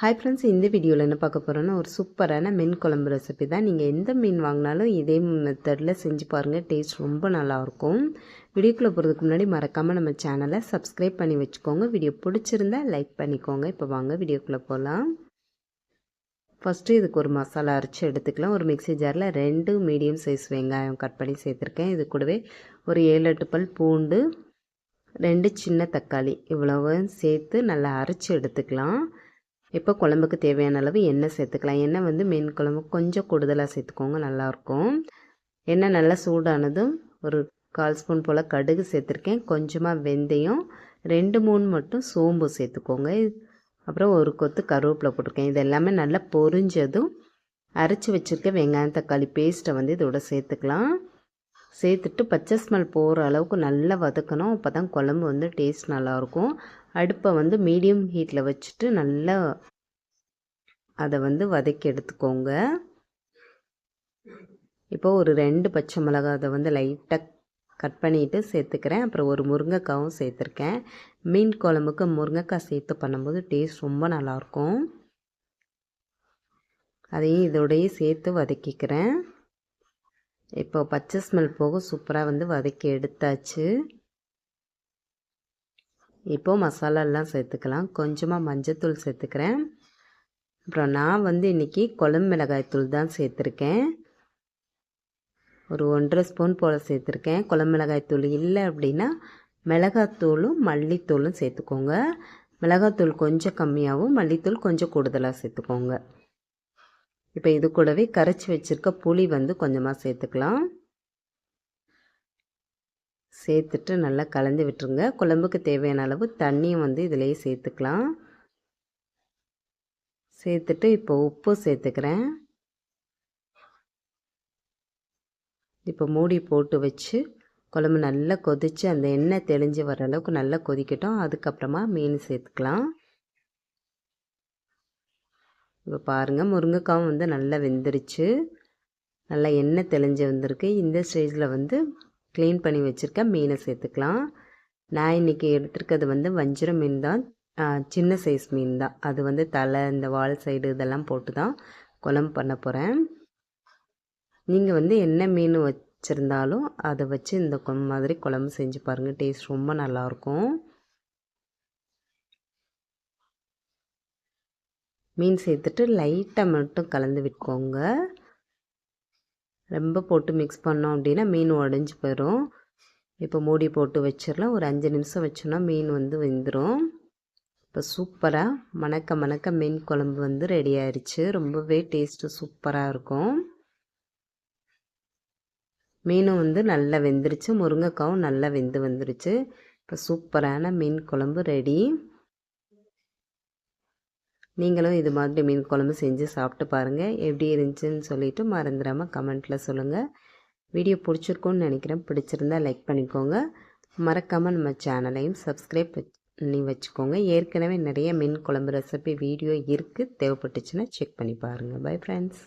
Hi friends, இந்த வீடியோவில் என்ன பார்க்க போகிறோன்னா ஒரு சூப்பரான மீன் குழம்பு ரெசிபி தான். நீங்கள் எந்த மீன் வாங்கினாலும் இதே மெத்தடில் செஞ்சு பாருங்கள். டேஸ்ட் ரொம்ப நல்லாயிருக்கும். வீடியோக்குள்ளே போகிறதுக்கு முன்னாடி மறக்காமல் நம்ம சேனலை சப்ஸ்கிரைப் பண்ணி வச்சுக்கோங்க. வீடியோ பிடிச்சிருந்தா லைக் பண்ணிக்கோங்க. இப்போ வாங்க வீடியோக்குள்ளே போகலாம். ஃபஸ்ட்டு இதுக்கு ஒரு மசாலா அரைச்சி எடுத்துக்கலாம். ஒரு மிக்ஸி ஜாரில் 2 மீடியம் சைஸ் வெங்காயம் கட் பண்ணி சேர்த்துருக்கேன். இது கூடவே ஒரு 7-8 பல் பூண்டு, 2 சின்ன தக்காளி இவ்வளவு சேர்த்து நல்லா அரைச்சி எடுத்துக்கலாம். இப்போ குழம்புக்கு தேவையான அளவு எண்ணெய் சேர்த்துக்கலாம். எண்ணெய் வந்து மீன் குழம்பு கொஞ்சம் கூடுதலாக சேர்த்துக்கோங்க, நல்லாயிருக்கும். எண்ணெய் நல்லா சூடானதும் ஒரு 1/4 ஸ்பூன் போல் கடுகு சேர்த்துருக்கேன். கொஞ்சமாக வெந்தயம், 2-3 மட்டும் சோம்பு சேர்த்துக்கோங்க. அப்புறம் ஒரு கொத்து கருவேப்பிலை போட்டிருக்கேன். இது எல்லாமே நல்லா பொரிஞ்சதும் அரைச்சி வச்சுருக்க வெங்காயம் தக்காளி பேஸ்ட்டை வந்து இதோட சேர்த்துக்கலாம். சேர்த்துட்டு பச்சை ஸ்மெல் போகிற அளவுக்கு நல்லா வதக்கணும். அப்போ தான் குழம்பு வந்து டேஸ்ட் நல்லாயிருக்கும். அடுப்பை வந்து மீடியம் ஹீட்டில் வச்சுட்டு நல்லா அதை வந்து வதக்கி எடுத்துக்கோங்க. இப்போ ஒரு 2 பச்சை மிளகாய் அதை வந்து லைட்டாக கட் பண்ணிவிட்டு சேர்த்துக்கிறேன். அப்புறம் ஒரு முருங்கைக்காவும் சேர்த்துருக்கேன். மீன் குழம்புக்கு முருங்கைக்காய் சேர்த்து பண்ணும்போது டேஸ்ட் ரொம்ப நல்லாயிருக்கும். அதையும் இதோடையே சேர்த்து வதக்கிக்கிறேன். இப்போ பச்சை ஸ்மெல் போக சூப்பராக வந்து வதக்கி எடுத்தாச்சு. இப்போது மசாலாலாம் சேர்த்துக்கலாம். கொஞ்சமாக மஞ்சத்தூள் சேர்த்துக்கிறேன். அப்புறம் நான் வந்து இன்றைக்கி குழம்பு மிளகாய்த்தூள் தான் சேர்த்துருக்கேன். ஒரு 1.5 ஸ்பூன் போல் சேர்த்துருக்கேன். குழம்பு மிளகாய்த்தூள் இல்லை அப்படின்னா மிளகாத்தூளும் மல்லித்தூளும் சேர்த்துக்கோங்க. மிளகாத்தூள் கொஞ்சம் கம்மியாகவும் மல்லித்தூள் கொஞ்சம் கூடுதலாக சேர்த்துக்கோங்க. இப்போ இது கூடவே கரைச்சி வச்சுருக்க புளி வந்து கொஞ்சமாக சேர்த்துக்கலாம். சேர்த்துட்டு நல்லா கலந்து விட்டுருங்க. குழம்புக்கு தேவையான அளவு தண்ணியும் வந்து இதிலேயே சேர்த்துக்கலாம். சேர்த்துட்டு இப்போ உப்பு சேர்த்துக்கிறேன். இப்போ மூடி போட்டு வச்சு குழம்பு நல்லா கொதித்து அந்த எண்ணெய் தெளிஞ்சு வர அளவுக்கு நல்லா கொதிக்கட்டும். அதுக்கப்புறமா மீன் சேர்த்துக்கலாம். இப்போ பாருங்கள், முருங்கைக்காவும் வந்து நல்லா வெந்துருச்சு. நல்லா எண்ணெய் தெளிஞ்சு வந்திருக்கு. இந்த ஸ்டேஜில் வந்து க்ளீன் பண்ணி வச்சுருக்க மீனை சேர்த்துக்கலாம். நான் இன்றைக்கி எடுத்துருக்கிறது வந்து வஞ்சிர மீன் தான். சின்ன சைஸ் மீன் தான். அது வந்து தலை, இந்த வால் சைடு இதெல்லாம் போட்டு தான் குழம்பு பண்ண போகிறேன். நீங்கள் வந்து என்ன மீன் வச்சுருந்தாலும் அதை வச்சு இந்த மாதிரி குழம்பு செஞ்சு பாருங்கள். டேஸ்ட் ரொம்ப நல்லாயிருக்கும். மீன் சேர்த்துட்டு லைட்டாக மட்டும் கலந்து விட்டுக்கோங்க. ரொம்ப போட்டு மிக்ஸ் பண்ணோம் அப்படின்னா மீன் உடஞ்சி போயிடும். இப்போ மூடி போட்டு வச்சிடலாம். ஒரு 5 நிமிஷம் வச்சோன்னா மீன் வந்து வெந்துடும். இப்போ சூப்பராக மணக்க மீன் குழம்பு வந்து ரெடி ஆயிடுச்சு. ரொம்பவே டேஸ்ட்டு சூப்பராக இருக்கும். மீனும் வந்து நல்லா வெந்துருச்சு. முருங்கைக்காவும் நல்லா வெந்து வந்துருச்சு. இப்போ சூப்பரான மீன் குழம்பு ரெடி. நீங்களும் இது மாதிரி மீன் குழம்பு செஞ்சு சாப்பிட்டு பாருங்கள். எப்படி இருந்துச்சுன்னு சொல்லிவிட்டு மறந்துடாமல் கமெண்ட்டில் சொல்லுங்கள். வீடியோ பிடிச்சிருக்குன்னு நினைக்கிறேன். பிடிச்சிருந்தால் லைக் பண்ணிக்கோங்க. மறக்காமல் நம்ம சேனலையும் சப்ஸ்கிரைப் பண்ணி வச்சுக்கோங்க. ஏற்கனவே நிறைய மீன் குழம்பு ரெசிபி வீடியோ இருக்குது. தேவைப்பட்டுச்சுன்னா செக் பண்ணி பாருங்கள். Bye friends.